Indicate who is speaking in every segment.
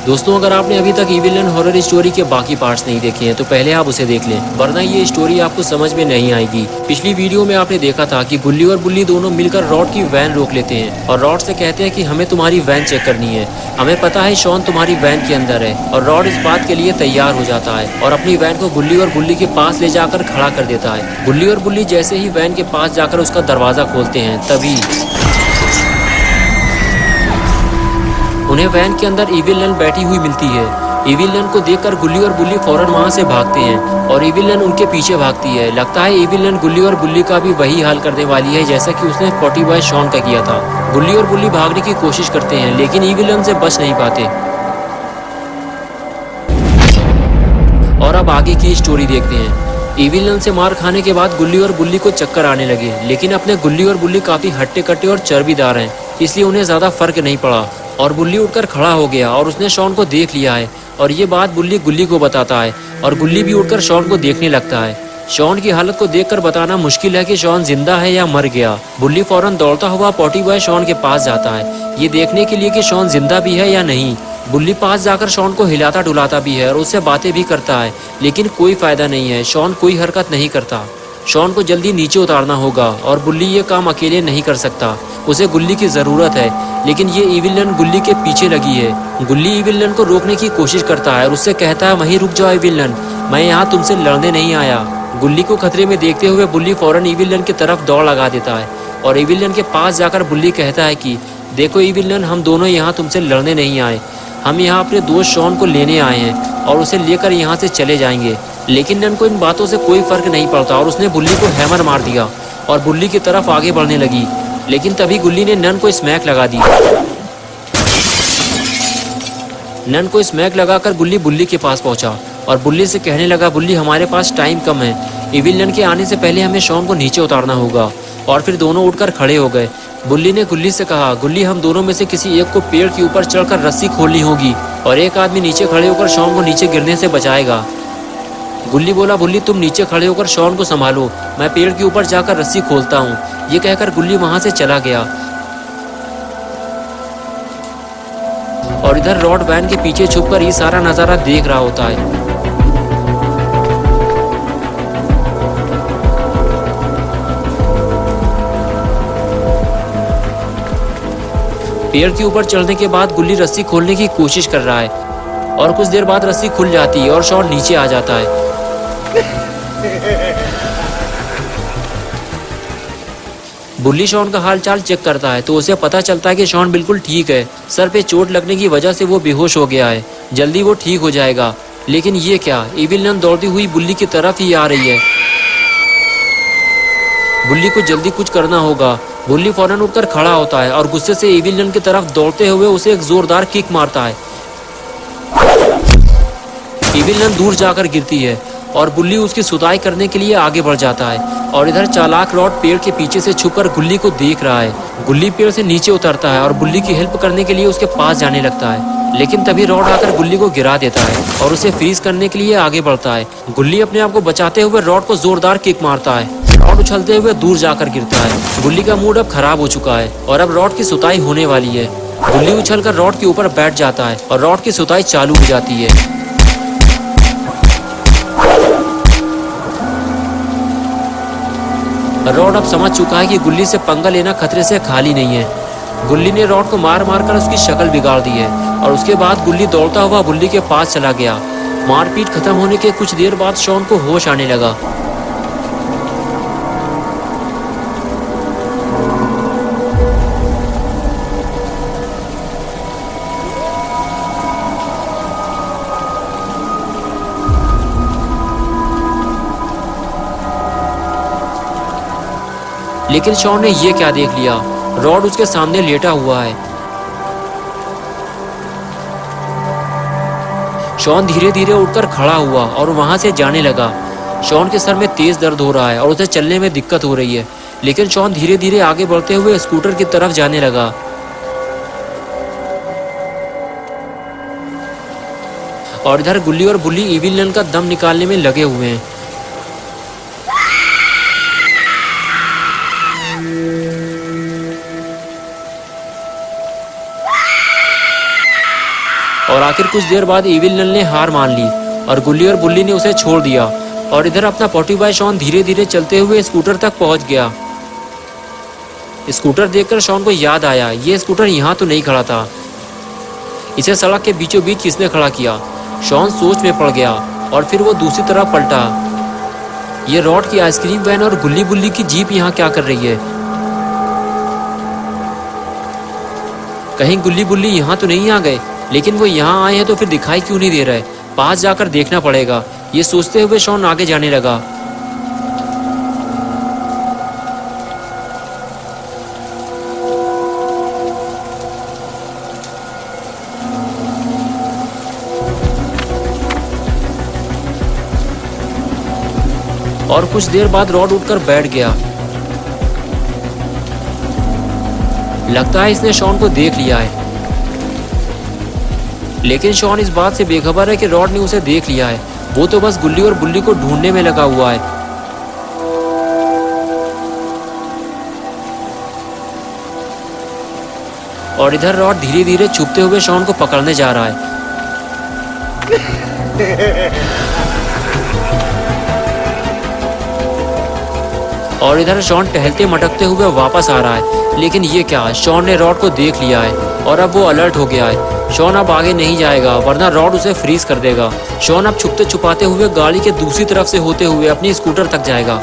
Speaker 1: दोस्तों, अगर आपने अभी तक इविल हॉरर स्टोरी के बाकी पार्ट्स नहीं देखे हैं तो पहले आप उसे देख लें, वरना ये स्टोरी आपको समझ में नहीं आएगी। पिछली वीडियो में आपने देखा था कि गुल्ली और बुल्ली दोनों मिलकर रॉड की वैन रोक लेते हैं और रॉड से कहते हैं कि हमें तुम्हारी वैन चेक करनी है, हमें पता है शॉन तुम्हारी वैन के अंदर है। और रॉड इस बात के लिए तैयार हो जाता है और अपनी वैन को गुल्ली और बुल्ली के पास ले जाकर खड़ा कर देता है। गुल्ली और बुल्ली जैसे ही वैन के पास जाकर उसका दरवाजा खोलते हैं, तभी उन्हें वैन के अंदर इविल नन बैठी हुई मिलती है। इविल नन को देखकर गुल्ली और बुल्ली फौरन वहां से भागते हैं और इविल नन उनके पीछे भागती है। लगता है इविल नन गुल्ली और बुल्ली का भी वही हाल करने वाली है जैसा कि उसने पॉटी बॉय शॉन का किया था। गुल्ली और बुल्ली भागने की कोशिश करते हैं लेकिन इविल नन से बच नहीं पाते। और अब आगे की स्टोरी देखते हैं। इविल नन से मार खाने के बाद गुल्ली और बुल्ली को चक्कर आने लगे, लेकिन अपने गुल्ली और बुल्ली काफी हट्टे कट्टे और चर्बीदार हैं, इसलिए उन्हें ज्यादा फर्क नहीं पड़ा। और बुल्ली उठकर खड़ा हो गया और उसने शॉन को देख लिया है और ये बात बुल्ली गुल्ली को बताता है और गुल्ली भी उठकर शॉन को देखने लगता है। शॉन की हालत को देखकर बताना मुश्किल है कि शॉन जिंदा है या मर गया। बुल्ली फौरन दौड़ता हुआ पॉटी बॉय शॉन के पास जाता है, ये देखने के लिए कि शॉन जिंदा भी है या नहीं। बुल्ली पास जाकर शॉन को हिलाता डुलाता भी है और उससे बातें भी करता है, लेकिन कोई फायदा नहीं है, शॉन कोई हरकत नहीं करता। शॉन को जल्दी नीचे उतारना होगा और बुल्ली ये काम अकेले नहीं कर सकता, उसे गुल्ली की जरूरत है। लेकिन ये इविल नन गुल्ली के पीछे लगी है। गुल्ली इविल नन को रोकने की कोशिश करता है और उससे कहता है, वहीं रुक जाओ इविल नन, मैं यहाँ तुमसे लड़ने नहीं आया। गुल्ली को खतरे में देखते हुए बुल्ली फौरन इविल नन की तरफ दौड़ लगा देता है और इविल नन के पास जाकर बुल्ली कहता है कि देखो इविल नन, हम दोनों यहाँ तुमसे लड़ने नहीं आए, हम यहाँ अपने दोस्त शॉन को लेने आए हैं और उसे लेकर यहाँ से चले जाएंगे। लेकिन नन को इन बातों से कोई फर्क नहीं पड़ता और उसने बुल्ली को हैमर मार दिया और बुल्ली की तरफ आगे बढ़ने लगी। लेकिन तभी गुल्ली ने नन को स्मैक लगा दी। नन को स्मैक लगाकर गुल्ली बुल्ली के पास पहुंचा और बुल्ली से कहने लगा, बुल्ली हमारे पास टाइम कम है, इविल नन के आने से पहले हमें शॉन को नीचे उतारना होगा। और फिर दोनों उठकर खड़े हो गए। बुल्ली ने गुल्ली से कहा, गुल्ली हम दोनों में से किसी एक को पेड़ के ऊपर चढ़कर रस्सी खोलनी होगी और एक आदमी नीचे खड़े होकर शॉन को नीचे गिरने से बचाएगा। गुल्ली बोला, बुल्ली तुम नीचे खड़े होकर शॉन को संभालो, मैं पेड़ के ऊपर जाकर रस्सी खोलता हूँ। ये कहकर गुल्ली वहां से चला गया और इधर रॉड वैन के पीछे छुपकर ये सारा नजारा देख रहा होता है। पेड़ के ऊपर चढ़ने के बाद गुल्ली रस्सी खोलने की कोशिश कर रहा है और कुछ देर बाद रस्सी खुल जाती है और शॉन नीचे आ जाता है। बुल्ली शॉन का हाल चाल चेक करता है तो उसे पता चलता है कि शॉन बिल्कुल ठीक है, सर पे चोट लगने की वजह से वो बेहोश हो गया है, जल्दी वो ठीक हो जाएगा। लेकिन ये क्या, इविल नन दौड़ती हुई बुल्ली की तरफ ही आ रही है। बुल्ली को जल्दी कुछ करना होगा। बुल्ली फौरन उठकर खड़ा होता है और गुस्से से इविल नन की तरफ दौड़ते हुए उसे एक जोरदार किक मारता है। इविल नन दूर जाकर गिरती है और बुल्ली उसकी सुताई करने के लिए आगे बढ़ जाता है और इधर चालाक रॉड पेड़ के पीछे से छुपकर गुल्ली को देख रहा है। गुल्ली पेड़ से नीचे उतरता है और बुल्ली की हेल्प करने के लिए उसके पास जाने लगता है, लेकिन तभी रॉड आकर गुल्ली को गिरा देता है और उसे फ्रीज करने के लिए आगे बढ़ता है। गुल्ली अपने आप को बचाते हुए रॉड को जोरदार किक मारता है। रॉड उछलते हुए दूर जाकर गिरता है। गुल्ली का मूड अब खराब हो चुका है और अब रॉड की सुताई होने वाली है। गुल्ली उछलकर रॉड के ऊपर बैठ जाता है और रॉड की सुताई चालू हो जाती है। रॉड अब समझ चुका है कि गुल्ली से पंगा लेना खतरे से खाली नहीं है। गुल्ली ने रॉड को मार मार कर उसकी शक्ल बिगाड़ दी है और उसके बाद गुल्ली दौड़ता हुआ बुल्ली के पास चला गया। मारपीट खत्म होने के कुछ देर बाद शॉन को होश आने लगा। लेकिन शॉन ने ये क्या देख लिया, रॉड उसके सामने लेटा हुआ है। शॉन धीरे धीरे उठकर खड़ा हुआ और वहां से जाने लगा। शॉन के सर में तेज दर्द हो रहा है और उसे चलने में दिक्कत हो रही है, लेकिन शॉन धीरे धीरे आगे बढ़ते हुए स्कूटर की तरफ जाने लगा। और इधर गुल्ली और बुल्ली इविल नन का दम निकालने में लगे हुए हैं। और आखिर कुछ देर बाद इविल नन ने हार मान ली और गुल्ली और बुल्ली ने उसे छोड़ दिया। और इधर अपना पोटी बॉय शॉन धीरे धीरे चलते हुए स्कूटर तक पहुंच गया। स्कूटर देखकर शॉन को याद आया, ये स्कूटर यहाँ तो नहीं खड़ा था, इसे सड़क के बीचों बीच किसने खड़ा किया। शॉन सोच में पड़ गया और फिर वो दूसरी तरफ पलटा। ये रॉड की आइसक्रीम वैन और गुल्ली बुल्ली की जीप यहाँ क्या कर रही है? कहीं गुल्ली बुल्ली यहाँ तो नहीं आ गए? लेकिन वो यहाँ आए हैं तो फिर दिखाई क्यों नहीं दे रहा है? पास जाकर देखना पड़ेगा, ये सोचते हुए शॉन आगे जाने लगा। और कुछ देर बाद रॉड उठकर बैठ गया। लगता है इसने शॉन को देख लिया है, लेकिन शॉन इस बात से बेखबर है कि रॉड ने उसे देख लिया है। वो तो बस गुल्ली और बुल्ली को ढूंढने में लगा हुआ है। और इधर रॉड धीरे धीरे छुपते हुए शॉन को पकड़ने जा रहा है। और इधर शॉन टहलते मटकते हुए वापस आ रहा है। लेकिन ये क्या, शॉन ने रॉड को देख लिया है और अब वो अलर्ट हो गया है। शॉन अब आगे नहीं जाएगा वरना रॉड उसे फ्रीज कर देगा। शॉन अब छुपते छुपाते हुए गाड़ी के दूसरी तरफ से होते हुए अपनी स्कूटर तक जाएगा।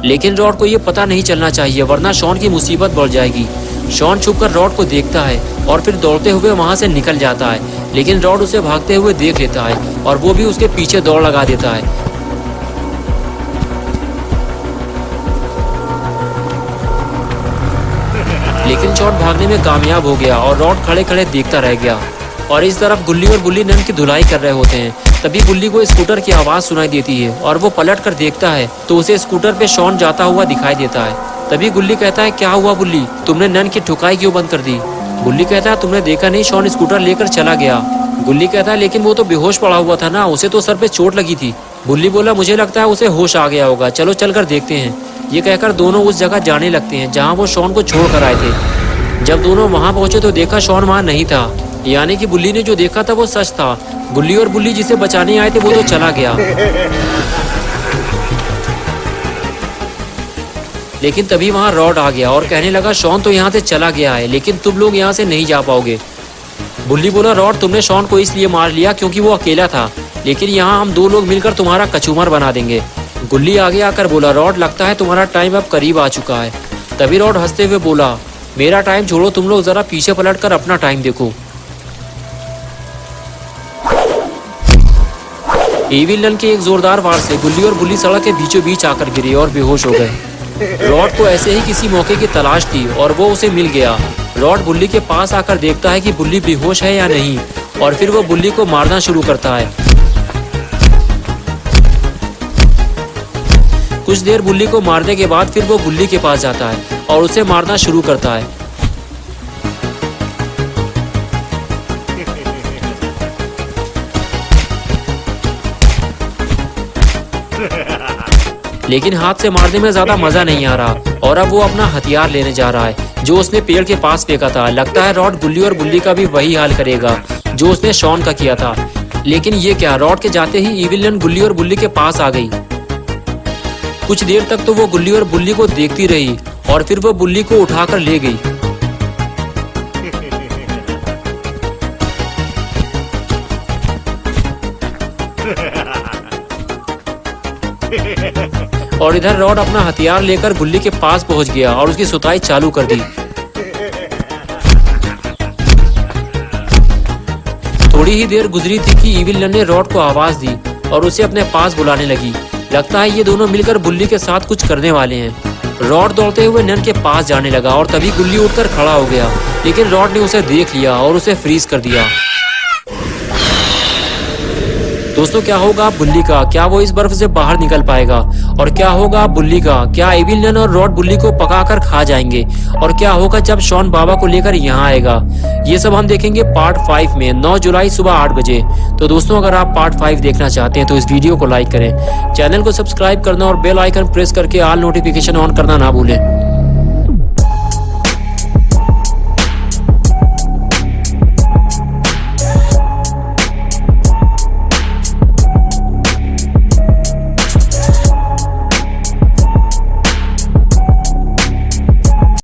Speaker 1: लेकिन रॉड को ये पता नहीं चलना चाहिए वरना शॉन की मुसीबत बढ़ जाएगी। शॉन छुपकर रॉड को देखता है और फिर दौड़ते हुए वहां से निकल जाता है। लेकिन रॉड उसे भागते हुए देख लेता है और वो भी उसके पीछे दौड़ लगा देता है। लेकिन शॉन भागने में कामयाब हो गया और रॉड खड़े खड़े देखता रह गया। और इस तरफ गुल्ली और बुल्ली नन की धुलाई कर रहे होते हैं। तभी बुल्ली को स्कूटर की आवाज सुनाई देती है और वो पलट कर देखता है तो उसे स्कूटर पे शॉन जाता हुआ दिखाई देता है। तभी गुल्ली कहता है, क्या हुआ बुल्ली, तुमने नन की ठुकाई क्यों बंद कर दी? बुल्ली कहता है, तुमने देखा नहीं शॉन स्कूटर लेकर चला गया। गुल्ली कहता है, लेकिन वो तो बेहोश पड़ा हुआ था ना, उसे तो सर पे चोट लगी थी। बुल्ली बोला, मुझे लगता है उसे होश आ गया होगा, चलो चलकर देखते हैं। ये कहकर दोनों उस जगह जाने लगते हैं जहाँ वो शॉन को छोड़ कर आए थे। जब दोनों वहाँ पहुंचे तो देखा शॉन वहाँ नहीं था, यानी कि बुल्ली ने जो देखा था वो सच था। गुल्ली और बुल्ली जिसे बचाने आए थे वो तो चला गया। लेकिन तभी वहाँ रॉड आ गया और कहने लगा, शॉन तो यहाँ से चला गया है लेकिन तुम लोग यहाँ से नहीं जा पाओगे। बुल्ली बोला, रॉड तुमने शॉन को इसलिए मार लिया क्योंकि वो अकेला था, लेकिन यहाँ हम दो लोग मिलकर तुम्हारा कचूमर बना देंगे। गुल्ली आगे आकर बोला, रॉड लगता है तुम्हारा टाइम अब करीब आ चुका है। तभी रॉड हंसते हुए बोला, मेरा टाइम छोड़ो, तुम लोग जरा पीछे पलट कर अपना टाइम देखो। इविल नन के एक जोरदार वार से गुल्ली और बुल्ली सड़क के बीचों बीच आकर गिरे और बेहोश हो गए। रॉड को ऐसे ही किसी मौके की तलाश थी और वो उसे मिल गया। रॉड बुल्ली के पास आकर देखता है कि बुल्ली बेहोश है या नहीं और फिर वो बुल्ली को मारना शुरू करता है। कुछ देर बुल्ली को मारने के बाद फिर वो बुल्ली के पास जाता है और उसे मारना शुरू करता है। लेकिन हाथ से मारने में ज्यादा मजा नहीं आ रहा और अब वो अपना हथियार लेने जा रहा है जो उसने पेड़ के पास फेंका था। लगता है रॉड गुल्ली और बुल्ली का भी वही हाल करेगा जो उसने शॉन का किया था। लेकिन ये क्या, रॉड के जाते ही इविल नन गुल्ली और बुल्ली के पास आ गई। कुछ देर तक तो वो गुल्ली और बुल्ली को देखती रही और फिर वो बुल्ली को उठाकर ले गई। और इधर रॉड अपना हथियार लेकर गुल्ली के पास पहुंच गया और उसकी सुताई चालू कर दी। थोड़ी ही देर गुजरी थी कि इविल नन ने रॉड को आवाज दी और उसे अपने पास बुलाने लगी। लगता है ये दोनों मिलकर बुल्ली के साथ कुछ करने वाले हैं। रॉड दौड़ते हुए नन के पास जाने लगा और तभी गुल्ली उठकर खड़ा हो गया, लेकिन रॉड ने उसे देख लिया और उसे फ्रीज कर दिया। दोस्तों, क्या होगा बुल्ली का? क्या वो इस बर्फ से बाहर निकल पाएगा? और क्या होगा बुल्ली का? क्या इविल नन और रॉड बुल्ली को पकाकर खा जाएंगे? और क्या होगा जब शॉन बाबा को लेकर यहाँ आएगा? ये सब हम देखेंगे पार्ट 5 में 9 जुलाई सुबह 8 बजे। तो दोस्तों, अगर आप पार्ट 5 देखना चाहते हैं तो इस वीडियो को लाइक करें, चैनल को सब्सक्राइब करना और बेल आइकन प्रेस करके ऑल नोटिफिकेशन ऑन करना ना भूलें।